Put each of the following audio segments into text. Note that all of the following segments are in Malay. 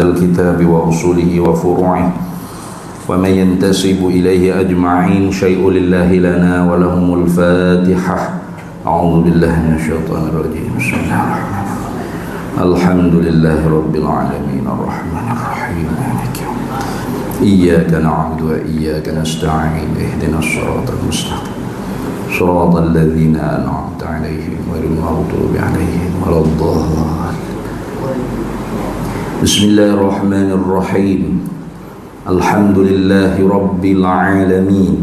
الكتاب وأصوله وفروعه ومن ينتسب إليه أجمعين شيء لله لنا ولهم الفاتحة. أعوذ بالله من الشيطان الرجيم. بسم الله الرحمن الرحيم. الحمد لله رب العالمين الرحمن الرحيم مالك يوم الدين إياك نعبد وإياك نستعين اهدنا الصراط المستقيم صراط الذين أنعمت عليهم غير المغضوب عليهم ولا الضالين. بسم الله الرحمن الرحيم. الحمد لله رب العالمين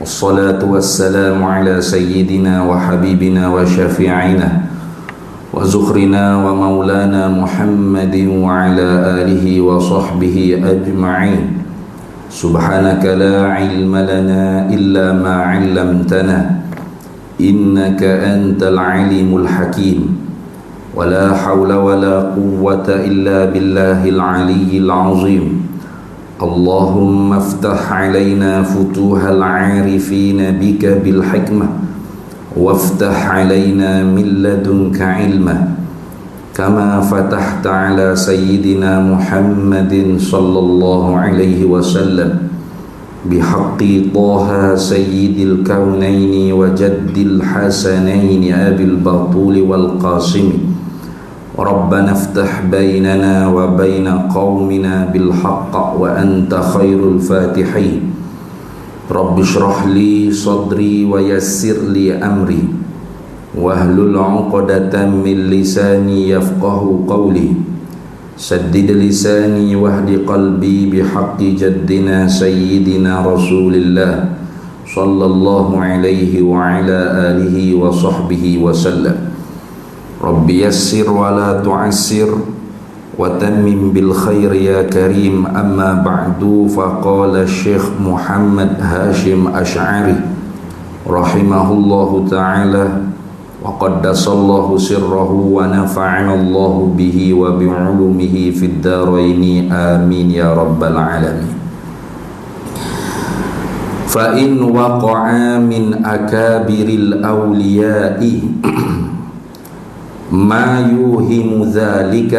والصلاة والسلام على سيدنا وحبيبنا وشفيعنا وزخرنا ومولانا محمد وعلى آله وصحبه أجمعين. سبحانك لا علم لنا إلا ما علمتنا إنك أنت العليم الحكيم ولا حول ولا قوة إلا بالله العلي العظيم. اللهم افتح علينا فتوح العارفين بك بالحكمة وافتح علينا من لدنك علما كما فتحت على سيدنا محمد صلى الله عليه وسلم بحق طه سيد الكونين وجد الحسنين أبي البطول والقاسم. ربنا افتح بيننا وبين قومنا بالحق وأنت خير الفاتحين. رب اشرح لي صدري ويسر لي أمري واحلل عقدة من لساني يفقه قولي. سدد لساني واهد قلبي بحق جدنا سيدنا رسول الله صلى الله عليه وعلى آله وصحبه وسلم. رب يسر ولا تعسر وتمم بالخير يا كريم. أما بعد فقال الشيخ محمد هاشم أشعري رحمه الله تعالى وقدس الله سره ونفعنا الله به وبعلومه في الدارين آمين يا رب العالمين. فإن وقع من أكابر الأولياء ما يوهم ذلك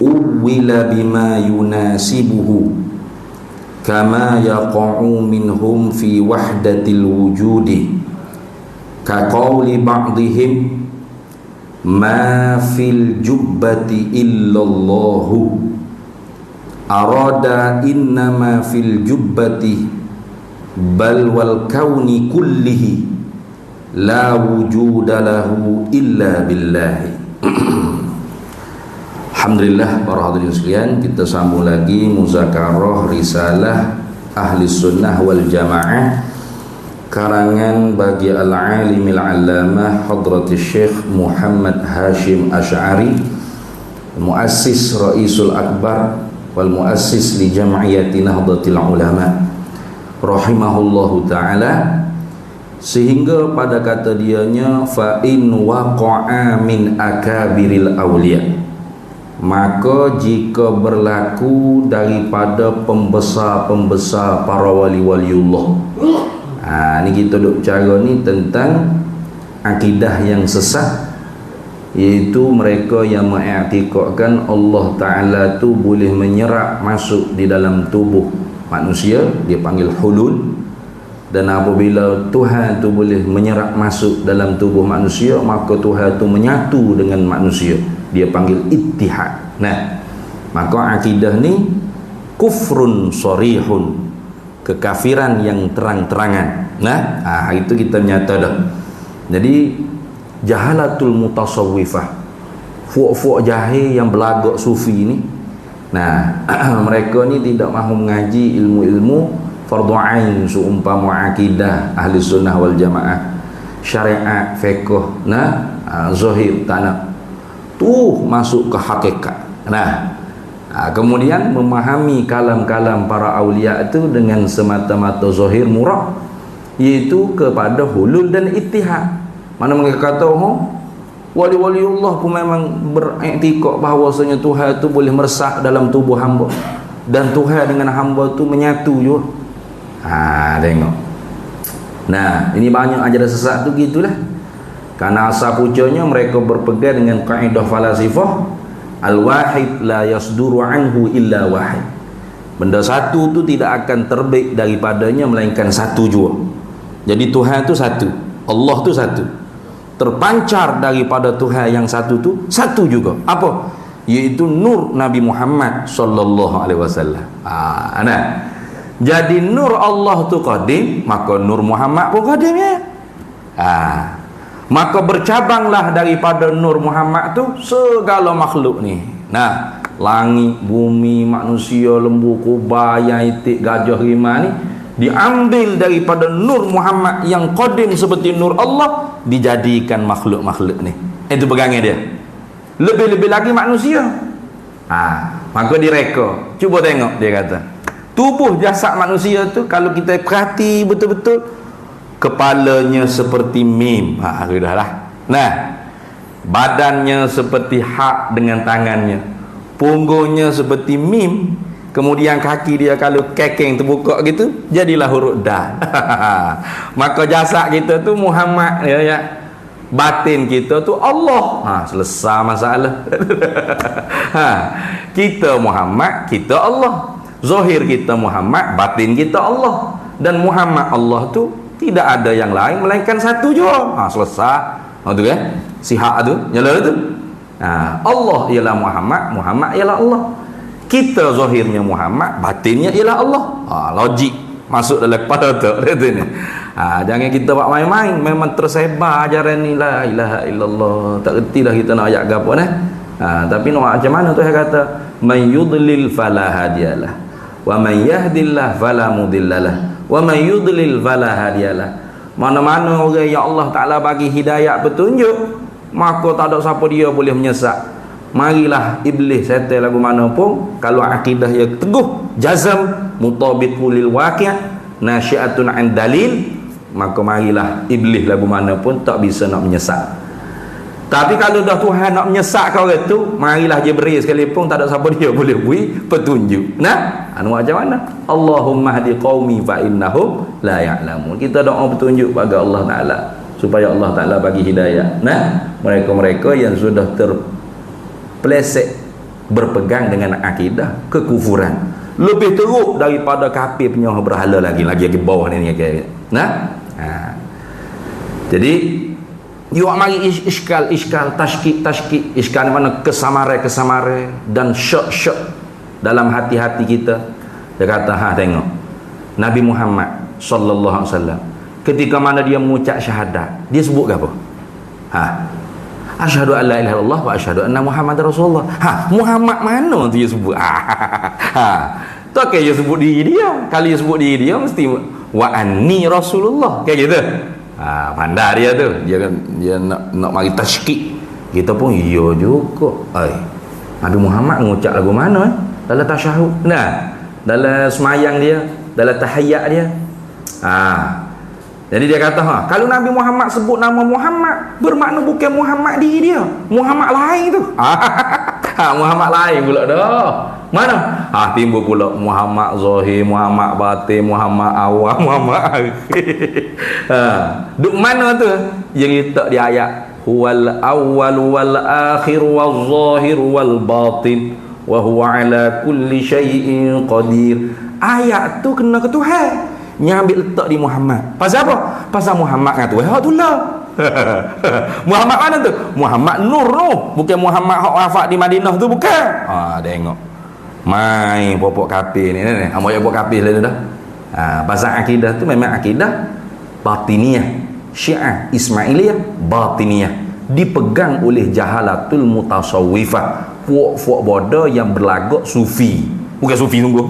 أول بما يناسبه كما يقع منهم في وحدة الوجود كقول بعضهم ما في الجبة إلا الله أراد إنما في الجبة بل والكون كله لا وجود له إلا بالله. Alhamdulillah para hadirin sekalian, kita sambung lagi muzakarah risalah Ahli Sunnah wal Jamaah karangan bagi al-alimil allamah hadratis Syekh Muhammad Hashim Ash'ari, muassis Raisul Akbar wal muassis li Jam'iyati Nahdlatul Ulama rahimahullahu taala, sehingga pada kata dianya fa in waqa'a min akabiril awliya, maka jika berlaku daripada pembesar-pembesar para wali-waliullah. Ni kita duk cara ni tentang akidah yang sesat, iaitu mereka yang mengiktikadkan Allah Ta'ala tu boleh menyerap masuk di dalam tubuh manusia, dia panggil hulul. Dan apabila Tuhan tu boleh menyerap masuk dalam tubuh manusia, maka Tuhan tu menyatu dengan manusia, dia panggil ittihad. Nah, maka akidah ni kufrun sharihun, kekafiran yang terang-terangan. Nah, itu kita nyata dah. Jadi jahalatul mutasawwifah, fuak-fuak jahil yang belagak sufi ni, nah mereka ni tidak mahu mengaji ilmu-ilmu fardu ain seumpama akidah Ahli Sunnah wal Jamaah, syariat, fiqh, zahir, tak tu masuk ke hakikat. Kemudian memahami kalam-kalam para awliya itu dengan semata-mata zahir murah, iaitu kepada hulul dan ittihad. Mana mereka kata wali-wali Allah pun memang beriktikad bahawasanya Tuhan itu boleh meresap dalam tubuh hamba, dan Tuhan dengan hamba tu menyatu juga. Tengok. Nah, ini banyak ajaran sesat tu gitulah. Karena asal pucanya mereka berpegang dengan kaedah falasifah Al-wahid la yasduru anhu illa wahid. Benda satu tu tidak akan terbit daripadanya melainkan satu jua. Jadi Tuhan tu satu, Allah tu satu. Terpancar daripada Tuhan yang satu tu satu juga. Apa? Iaitu nur Nabi Muhammad sallallahu alaihi wasallam. Nah. Jadi nur Allah tu qadim, maka nur Muhammad pun qadim ya. Maka bercabanglah daripada nur Muhammad tu segala makhluk ni. Nah, langit, bumi, manusia, lembu, kuba, ayam, itik, gajah, rimau ni diambil daripada nur Muhammad yang qadim seperti nur Allah, dijadikan makhluk-makhluk ni. Itu pegangnya dia. Lebih-lebih lagi manusia. Maka direka. Cuba tengok, dia kata. Tubuh jasad manusia tu kalau kita perhati betul-betul, kepalanya seperti mim. Sudahlah. Nah, badannya seperti hak dengan tangannya. Punggungnya seperti mim. Kemudian kaki dia kalau kekeng terbuka gitu, jadilah huruf dal. Maka jasad kita tu Muhammad ya. Batin kita tu Allah. Selesai masalah. Kita Muhammad, kita Allah. Zahir kita Muhammad, batin kita Allah. Dan Muhammad Allah tu tidak ada yang lain melainkan satu jua. Selesai. Tu kan? Sihat tu, nyala tu. Allah ialah Muhammad, Muhammad ialah Allah. Kita zahirnya Muhammad, batinnya ialah Allah. Logik masuk dalam kepala tu. Jangan kita buat main-main. Memang tersebar ajaran ni, la ilaha illallah. Tak reti dah kita nak ayat ke apa nah. Tapi nak macam mana tu saya kata, man yudlil fala hadiyalah wa man yahdillah fala mudillalah wa man yudlil fala hadiyalah. Mana-mana orang yang Allah Ta'ala bagi hidayat petunjuk, maka tak ada siapa dia boleh menyesat. Marilah iblis setel lagu mana pun, kalau akidah yang teguh, jazam, mutabiqul lil waqi', nasyiatun an dalil, maka marilah iblis lagu mana pun tak bisa nak menyesat. Tapi kalau dah Tuhan nak menyesatkan orang tu, marilah Jibril sekalipun tak ada siapa dia boleh beri petunjuk. Nah, macam mana? Allahumma hdi qaumi fa innahum la ya'lamun. Kita doa petunjuk bagi Allah Taala supaya Allah Taala bagi hidayah. Nah, mereka-mereka yang sudah terpeleset berpegang dengan akidah kekufuran, lebih teruk daripada kafir penyembah berhala lagi bawah ni. Nah, jadi you mari iskal tashkik iskal mana kesamare dan syok dalam hati-hati kita. Dia kata tengok Nabi Muhammad sallallahu alaihi wasallam ketika mana dia mengucap syahadat, dia sebut apa? Asyhadu an la ilaha illallah wa asyhadu anna Muhammadar Rasulullah. Muhammad mana tu dia sebut? Tak kaya dia sebut diri dia. Kalau dia sebut diri dia mesti wa anni Rasulullah. Kayak gitu. Pandai dia tu. Dia nak mari tashkik. Kita pun iya juga. Nabi Muhammad mengucap lagu mana dalam tasyahud. Dalam semayang dia, dalam tahiyyat dia. Jadi dia kata kalau Nabi Muhammad sebut nama Muhammad, bermakna bukan Muhammad diri dia, Muhammad lain tu. Muhammad lain pula dah. Mana? Timbul pula Muhammad Zahir, Muhammad Batin, Muhammad Awal, Muhammad Akhir. Duk mana tu? Yang letak di ayat huwal awwal wal akhir wal zahir wal batin wa huwa ala kulli syai'in qadir. Ayat tu kena ke Tuhan, nyambil letak di Muhammad. Pasal apa? Pasal Muhammad dengan Tuhan tu lah. Muhammad mana tu? Muhammad Nur tu, bukan Muhammad hak wafat di Madinah tu, bukan. Tengok main popok kafir ni. Amoy popok kafir lah dah. Pasal akidah tu memang akidah batiniyah, Syiah Ismailiyah batiniyah, dipegang oleh jahalatul mutasawwifah, puak-puak bodoh yang berlagak sufi. Bukan sufi sungguh.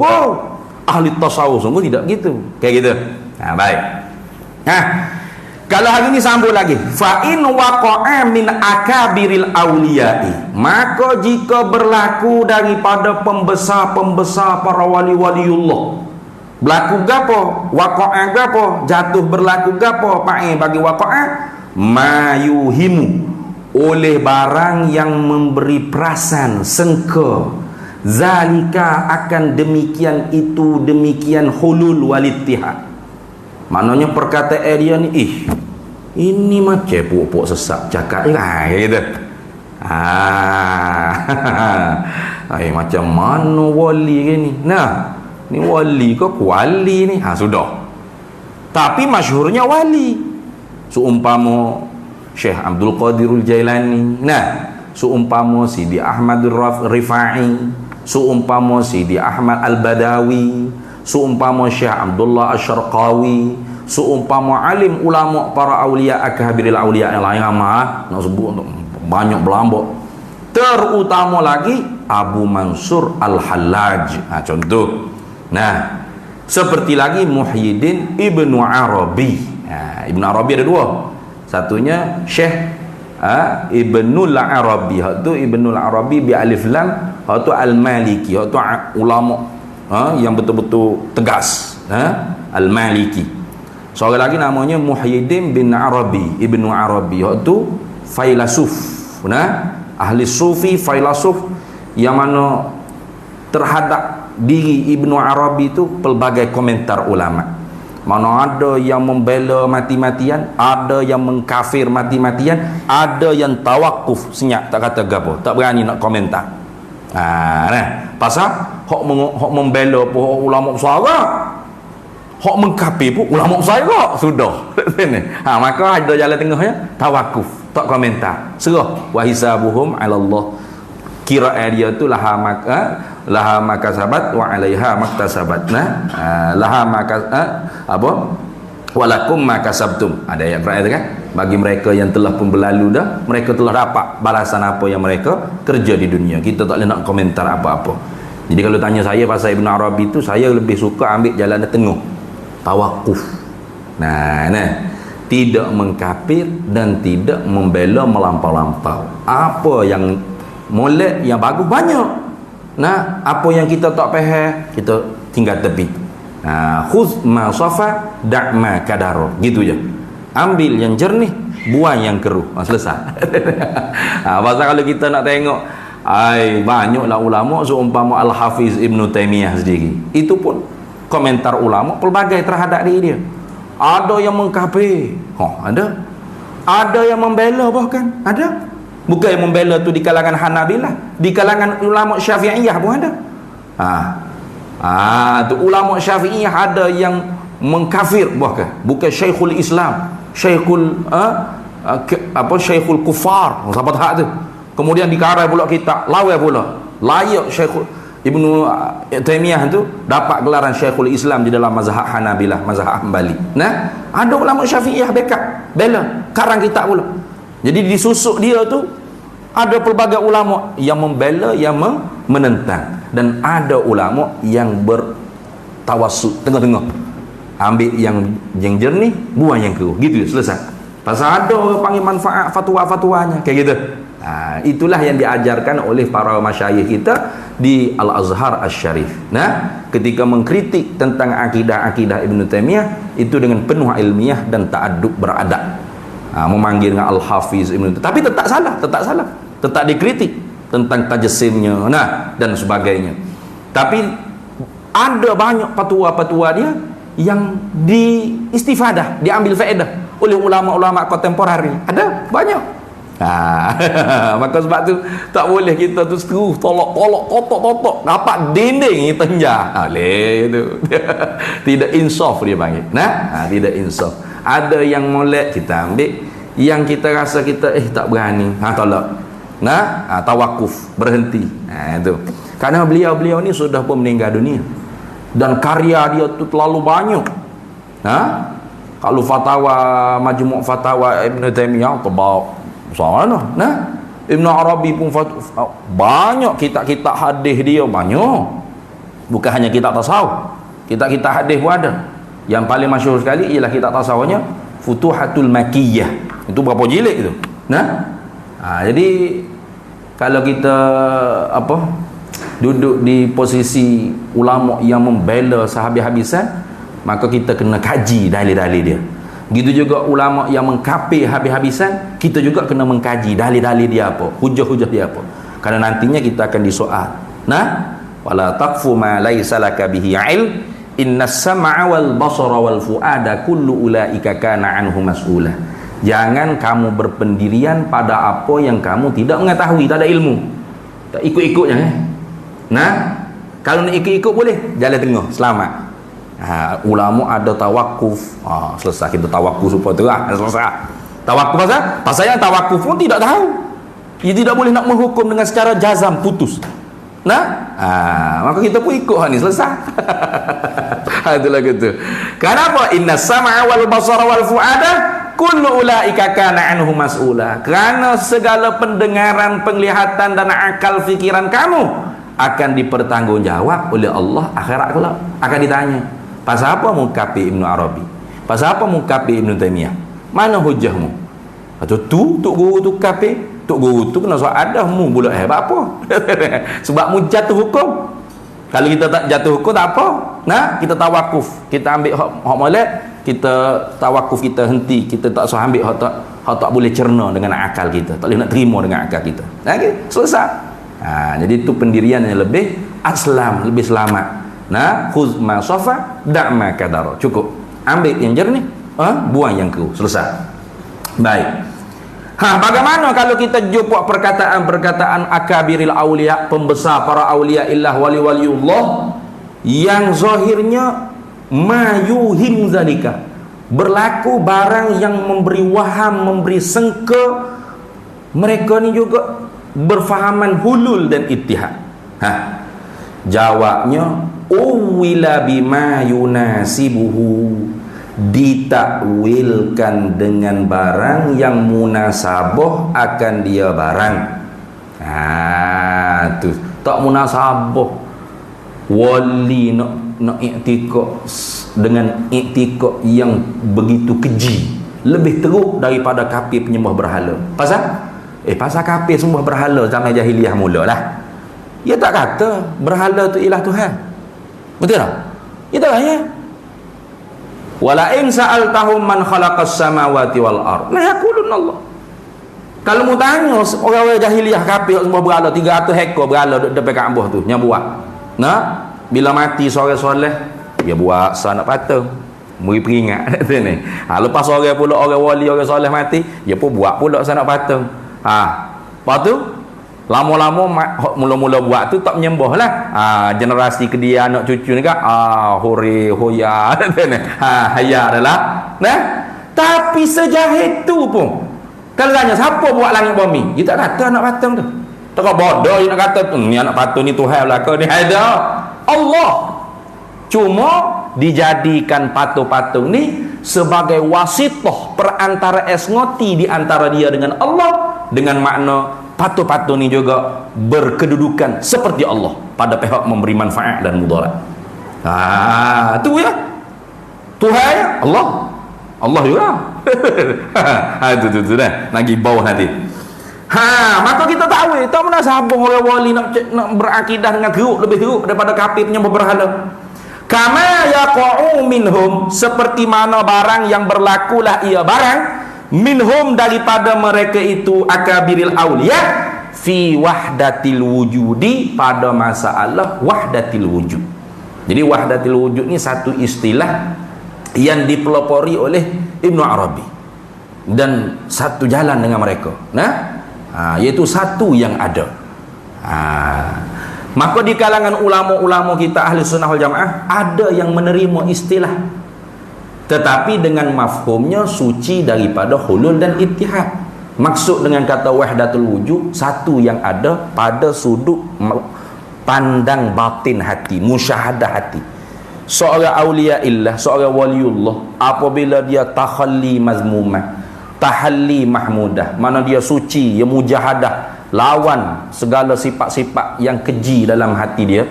Ahli tasawuf sungguh tidak gitu. Kayak gitu. Baik. Kalau hari ini sambung lagi, fa in waqa'a min akabiril auliyai, maka jika berlaku daripada pembesar-pembesar para wali-waliullah, berlaku gapo? Waqa'a gapo? Jatuh berlaku gapo? Bagi waqa'a mayuhimu, oleh barang yang memberi perasan sengka, zalika akan demikian itu, demikian hulul walittihad. Maknanya perkataan dia ni ini macam pupuk sesat cakap gitu. Macam mana wali ke ni? Nah, ni wali ke kuali ni? Sudah. Tapi masyhurnya wali. Seumpama Syekh Abdul Qadirul Jailani. Nah, seumpama Sidi Ahmad Rifai, seumpama Sidi Ahmad Al-Badawi, seumpama Syekh Abdullah Asy-Syarqawi, seumpama alim ulama para aulia akhabiril aulia yang lain nak sebut banyak berlambak. Terutama lagi Abu Mansur Al-Hallaj. Contoh. Nah, seperti lagi Muhyiddin Ibnu Arabi. Ibnu Arabi ada dua. Satunya Syekh Ibnul Arabi. Itu Ibnul Arabi bi alif lam, itu Al-Maliki. Itu ulama yang betul-betul tegas, Al-Maliki. Seorang lagi namanya Muhyiddin bin Arabi, Ibnu Arabi. Itu failasuf. Ahli sufi, failasuf, yang mana terhadap diri Ibnu Arabi itu pelbagai komentar ulama. Mana ada yang membela mati-matian, ada yang mengkafir mati-matian, ada yang tawakuf senyap, tak kata gapo, tak berani nak komentar. Pasal hok membela pun ulama besar, hok mengkafir pun ulama besar sudah. Maka ada jalan tengahnya, tawakuf, tak komentar, serah wa hisabuhum 'ala Allah. Kiraan dia tu laha makasabat wa 'alaiha maktasabat. Laha walakum makasabtum. Ada ayat Quran tu kan, bagi mereka yang telah pun berlalu dah, mereka telah dapat balasan apa yang mereka kerja di dunia. Kita tak boleh nak komentar apa-apa. Jadi kalau tanya saya pasal Ibn Arabi tu, saya lebih suka ambil jalan tengah, tawakuf. Tidak mengkafir dan tidak membela melampau-lampau. Apa yang molek, yang bagus banyak. Apa yang kita tak faham, kita tinggal tepi. Khudh ma safa da' ma kadaro. Gitu je. Ambil yang jernih, buang yang keruh. Selesai. Pasal kalau kita nak tengok, banyaklah ulama seumpama Al-Hafiz Ibn Taimiyah sendiri. Itu pun komentar ulama pelbagai terhadap diri dia. Ada yang mengkafir, ada. Ada yang membela bahkan, ada. Bukan yang membela tu di kalangan Hanabilah, di kalangan ulama Syafi'iyah pun ada. Tu ulama Syafi'iyah ada yang mengkafir bahkan. Bukan Syekhul Islam, Syekhul Syekhul Kufar, sahabat hak tu. Kemudian dikarai pula kita, lawan pula. Layak Syekhul Ibnu Taimiyah tu dapat gelaran Syekhul Islam di dalam mazhab Hanabilah, mazhab Hambali. Ada ulama Syafi'iyah backup, bela, karang kita pula. Jadi disusuk dia tu ada pelbagai ulama yang membela, yang menentang, dan ada ulama yang bertawassut tengah-tengah. Ambil yang jernih, buang yang keruh. Gitu selesai. Pasal ada orang panggil manfaat fatwa-fatwanya kayak gitu. Itulah yang diajarkan oleh para masyayikh kita di Al-Azhar Asy-Syarif. Ketika mengkritik tentang akidah-akidah Ibn Taimiyah, itu dengan penuh ilmiah dan ta'addub beradab. Memanggil dengan Al-Hafiz Ibn Taimiyah, tapi tetap salah, tetap dikritik tentang tajsimnya dan sebagainya. Tapi ada banyak fatwa-fatwa dia yang diistifadah, diambil faedah oleh ulama-ulama kontemporer. Ada banyak. Maka sebab tu tak boleh kita tu seteru tolak-tolak, totok-totok, dapat dinding tenja. Tu tidak insaf dia panggil. Tidak insaf. Ada yang molek kita ambil, yang kita rasa kita tak berani, tolak. Tawakuf, berhenti. Itu. Karena beliau ni sudah pun meninggal dunia, dan karya dia tu terlalu banyak. Kalau fatwa, majmu' fatwa Ibn Taimiyah tebal sama mana. Ibn Arabi pun banyak kitab-kitab hadis dia, banyak. Bukan hanya kitab tasawuf, kitab-kitab hadis pun ada. Yang paling masyhur sekali ialah kitab tasawufnya Futuhatul Makkiyah. Itu berapa jilid itu? Jadi kalau kita duduk di posisi ulama yang membela sehabis-habisan, maka kita kena kaji dalil-dalil dia. Gitu juga ulama yang mengkafir habis-habisan, kita juga kena mengkaji dalil-dalil dia apa, hujah-hujah dia apa. Karena nantinya kita akan disoal. Wala taqfu ma laisa laka bihi ilm, innas sam'a wal basara wal fuada kullu ulaika kana anhu mas'ula. Jangan kamu berpendirian pada apa yang kamu tidak mengetahui, tak ada ilmu. Tak ikut-ikutnya. Nah, kalau nak ikut-ikut boleh, jalan tengah, selamat. Ulama ada tawakuf. Selesai kita tawakuf supaya terang, selesai. Tawakuf pasal yang tawakuf pun tidak tahu. Dia tidak boleh nak menghukum dengan secara jazam, putus. Nah, maka kita pun ikut ni, selesai. Itulah gitu. Kenapa? Inna sam'a wal basara wal fu'ada kullu ulaika kana anhu mas'ula. Kerana segala pendengaran, penglihatan dan akal fikiran kamu akan dipertanggungjawab oleh Allah akhirat kelak. Akan ditanya. Pasal apa mengkapi Ibnu Arabi? Pasal apa mengkapi Ibnu Taimiyah? Mana hujahmu? Atau tu tok guru tu kapi, tok guru tu kena soal ada mu bulat apa? Sebab mu jatuh hukum. Kalau kita tak jatuh hukum tak apa. Nah, kita tawakuf. Kita ambil hak molek, kita tawakuf, kita henti, kita tak usah ambil hak tak boleh cerna dengan akal kita. Tak boleh nak terima dengan akal kita. Okey, selesai. Jadi itu pendirian yang lebih aslam, lebih selamat. Nah, khuz ma safa, da' ma kadara. Cukup. Ambil yang jernih, buang yang keruh. Selesai. Baik. Bagaimana kalau kita jumpa perkataan-perkataan akabiril aulia, pembesar para aulia illah wali-waliullah yang zahirnya mayuhim zalika, berlaku barang yang memberi waham, memberi sengka mereka ni juga berfahaman hulul dan ittihad. Jawabnya uwila bima yunasibuhu, ditakwilkan dengan barang yang munasabah akan dia barang. Tu tak munasabah, wali nak iktikad dengan iktikad yang begitu keji, lebih teruk daripada kafir penyembah berhala. Pasal kafir sembah berhala zaman jahiliah mulalah. Dia tak kata berhala tu ilah Tuhan. Betul tak? Dia tak tanya. Wala in sa'altahum man khalaqas samawati wal ard la yaqulun Allah. Kalau mu tanya orang-orang jahiliah kafir semua berhala 300 ekor berhala depan Kaabah tu yang buat. Nah, bila mati seorang soleh dia buat sanak patung, beri peringat ni. Lepas orang pula orang wali, orang soleh mati, dia pun buat pula sanak patung. Lepas tu lama-lama mula-mula buat tu tak menyembah lah. Generasi kedia anak cucu ni kan hore hoya haya adalah. Nah, tapi sejahit tu pun kalau tanya siapa buat langit bumi, dia tak kata anak patung tu. Tak bodoh dia nak kata ni anak patung ni Tuhan belaka ni ada Allah. Cuma dijadikan patung-patung ni sebagai wasitah perantara esngoti di antara dia dengan Allah, dengan makna patung-patung ni juga berkedudukan seperti Allah pada pihak memberi manfaat dan mudarat. Tu ya Tuhan ya Allah juga. Tu dah lagi bawah nanti. Maka kita tahu tak mana sabung orang wali nak berakidah dengan lebih teruk daripada kafir penyembah berhala. Kama yaqa'u minhum, seperti mana barang yang berlakulah ia barang minhum daripada mereka itu akabiril aulia fi wahdatil wujudi, pada masalah wahdatil wujud. Jadi wahdatil wujud ni satu istilah yang dipelopori oleh Ibnu Arabi dan satu jalan dengan mereka. Iaitu satu yang ada. Maka di kalangan ulama-ulama kita ahli sunnah wal jamaah ada yang menerima istilah, tetapi dengan mafhumnya suci daripada hulul dan ittihad. Maksud dengan kata wahdatul wujud, satu yang ada pada sudut pandang batin hati, musyahadah hati. Seorang aulia illah, seorang waliullah, apabila dia takhalli mazmumah, tahalli mahmudah, mana dia suci, dia mujahadah, lawan segala sifat-sifat yang keji dalam hati dia,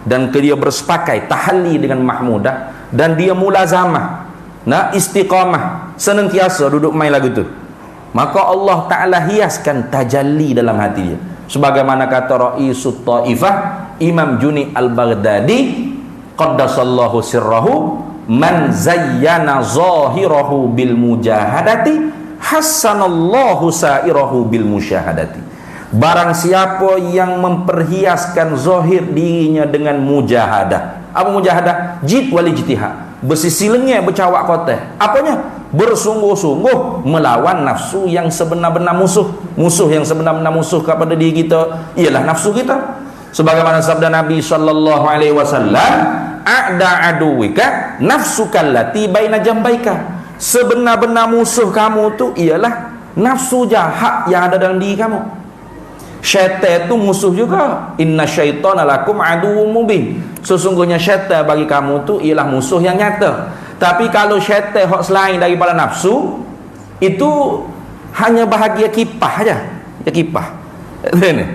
dan dia bersepakai tahalli dengan mahmudah, dan dia mulazamah, istiqamah, senantiasa duduk main lagu tu, maka Allah Ta'ala hiaskan tajalli dalam hati dia. Sebagaimana kata Raisut Taifah Imam Juni Al-Baghdadi qaddasallahu sirrahu, man zayyana zahirahu bil mujahadati hassanallahu sairahu bil musyahadati. Barang siapa yang memperhiaskan zahir dirinya dengan mujahadah. Apa mujahadah? Jid wal ijtihad, bersisi lengah bercawak kotak. Apanya? bersungguh-sungguh melawan nafsu yang sebenar-benar musuh yang sebenar-benar musuh kepada diri kita ialah nafsu kita. Sebagaimana sabda Nabi sallallahu alaihi wasallam, a'da aduwika nafsuka allati baina jambaika. Sebenar-benar musuh kamu tu ialah nafsu jahat yang ada dalam diri kamu. Syaitan itu musuh juga. Inna syaitana lakum aduwwum mubin. Sesungguhnya syaitan bagi kamu tu ialah musuh yang nyata. Tapi kalau syaitan hak selain daripada nafsu, itu hanya bahagia kipah aja. Ya kipah. Ni.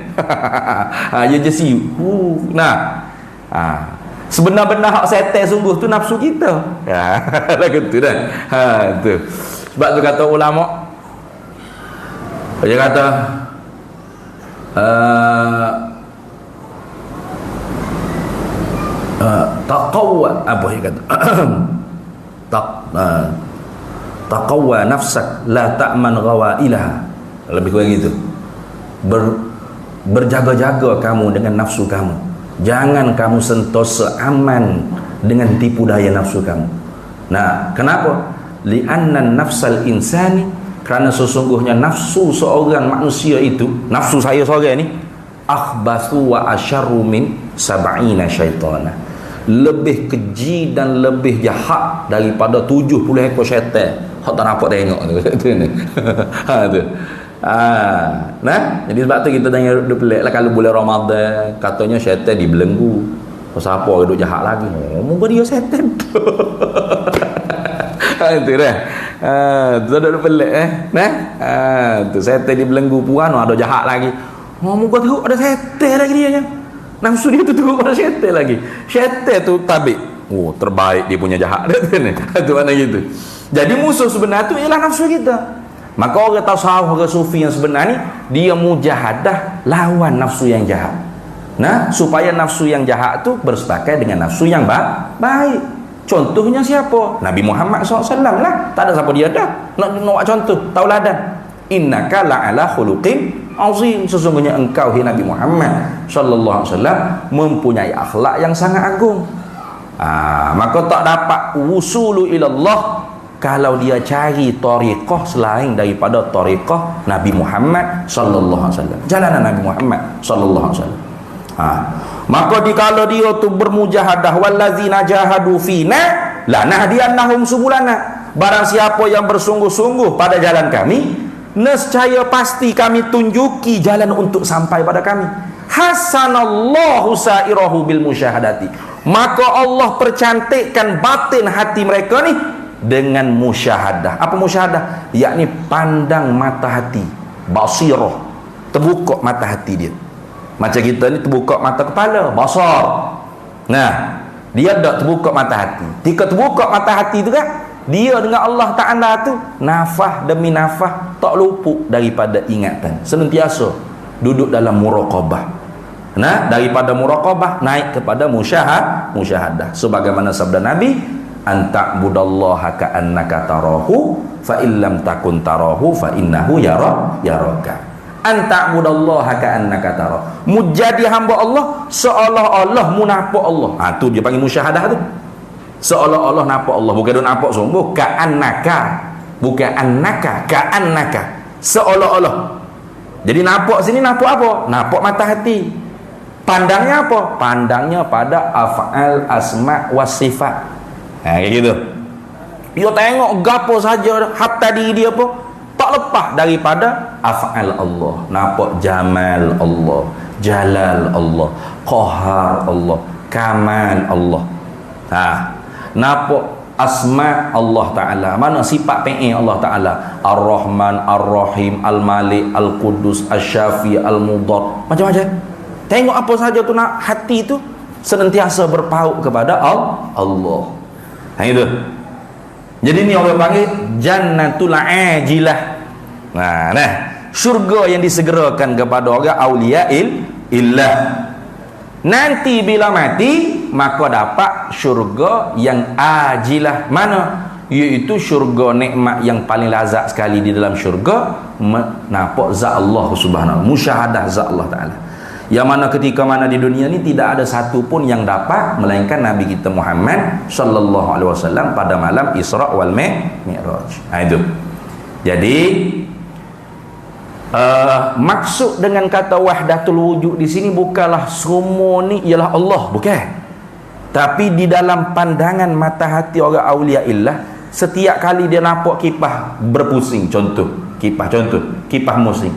Ya jesi. Nah. Sebenar-benar hak syaitan sungguh tu nafsu kita. Ya, lagu tu dah. Tu. Sebab tu kata ulama, dia kata taqawwa, apa dia kata? Taqawwa nafsak la ta'man ghawailaha. Lebih kurang gitu. Berjaga-jaga kamu dengan nafsu kamu. Jangan kamu sentosa aman dengan tipu daya nafsu kamu. Nah, kenapa? Li'anna nafsal insani, kerana sesungguhnya nafsu seorang manusia itu, nafsu saya seorang ni, akhbathu wa asyarru min sab'ina syaitana. Lebih keji dan lebih jahat daripada 70 ekor syaitan. Hak tak nampak tengok tu. Tu. Nah, jadi sebab tu kita tanya duk pelik lah kalau bulan Ramadan katanya syaitan dibelenggu. Siapa duk jahat lagi? Moga dia syaitan. Itu dah. Tu duk pelik Nah. Tu syaitan dibelenggu puan ada jahat lagi. Moga teruk ada syaitan lagi dia nya. Nafsu dia tu teruk pada syaitan lagi. Syaitan tu tabik. Terbaik dia punya jahat tu mana gitu. Jadi musuh sebenar tu ialah nafsu kita. Maka orang tasawuf, orang sufi yang sebenar ni, dia mujahadah lawan nafsu yang jahat. Nah, supaya nafsu yang jahat tu bersepakat dengan nafsu yang baik. Contohnya siapa? Nabi Muhammad SAW lah. Tak ada siapa dia dah. Nak buat contoh, tauladan. Innaka la'ala khuluqin azim. Sesungguhnya engkau, Nabi Muhammad SAW, mempunyai akhlak yang sangat agung. Maka tak dapat wusulu ilallah kalau dia cari tariqah selain daripada tariqah Nabi Muhammad sallallahu alaihi wasallam. Jalanan Nabi Muhammad sallallahu alaihi wasallam. Maka dikala dia tu bermujahadah wallazina jahadu fina lanahdiyannahum subulana. Barang siapa yang bersungguh-sungguh pada jalan kami, nescaya pasti kami tunjuki jalan untuk sampai pada kami. Hasanallahu sairahu bil musyahadati. Maka Allah percantikkan batin hati mereka ni dengan musyahadah. Apa musyahadah? Yakni pandang mata hati, basirah, terbuka mata hati dia. Macam kita ni terbuka mata kepala, basar. Nah, dia tak terbuka mata hati. Jika terbuka mata hati tu kan, dia dengan Allah Ta'ala tu nafah demi nafah tak luput daripada ingatan. Senantiasa duduk dalam muraqabah. Nah, daripada muraqabah naik kepada musyahadah. Sebagaimana sabda Nabi, anta'budallaha ka'annaka tarahu fa illam takun tarahu fa innahu yaraka. Anta'budallaha ka'annaka tarahu. Menjadi hamba Allah seolah-olah mu nampak Allah. Tu dia panggil musyahadah tu. Seolah-olah nampak Allah, bukan dia nampak sungguh. Ka'annaka, bukan annaka, ka'annaka. Seolah-olah. Jadi nampak sini nampak apa? Nampak mata hati. Pandangnya apa? Pandangnya pada af'al, asma' was sifat. Kayak gitu. Dia tengok gapo saja hatta diri dia pun tak lepas daripada af'al Allah. Nampak jamal Allah, jalal Allah, qahar Allah, kamal Allah. Nampak asma Allah Ta'ala. Mana sifat pengen Allah Ta'ala? Ar-Rahman, Ar-Rahim, Al-Malik, Al-Qudus, Al-Syafi, Al-Mudar. Macam-macam. Tengok apa saja tu nak hati tu senantiasa berpaut kepada Allah. Itu. Jadi ni orang panggil jannatul ajilah. Nah, syurga yang disegerakan kepada orang aulia illah. Nanti bila mati maka dapat syurga yang ajilah. Mana? Iaitu syurga nikmat yang paling lazat sekali di dalam syurga, nampak zat Allah Subhanahu, musyahadah zat Allah Taala. Yang mana ketika mana di dunia ni tidak ada satu pun yang dapat melainkan Nabi kita Muhammad sallallahu alaihi wasallam pada malam Isra wal Mi'raj. Itu. Jadi maksud dengan kata wahdatul wujud di sini bukanlah semua ni ialah Allah, bukan. Tapi di dalam pandangan mata hati orang aulia illah, setiap kali dia nampak kipas berpusing, kipas musing,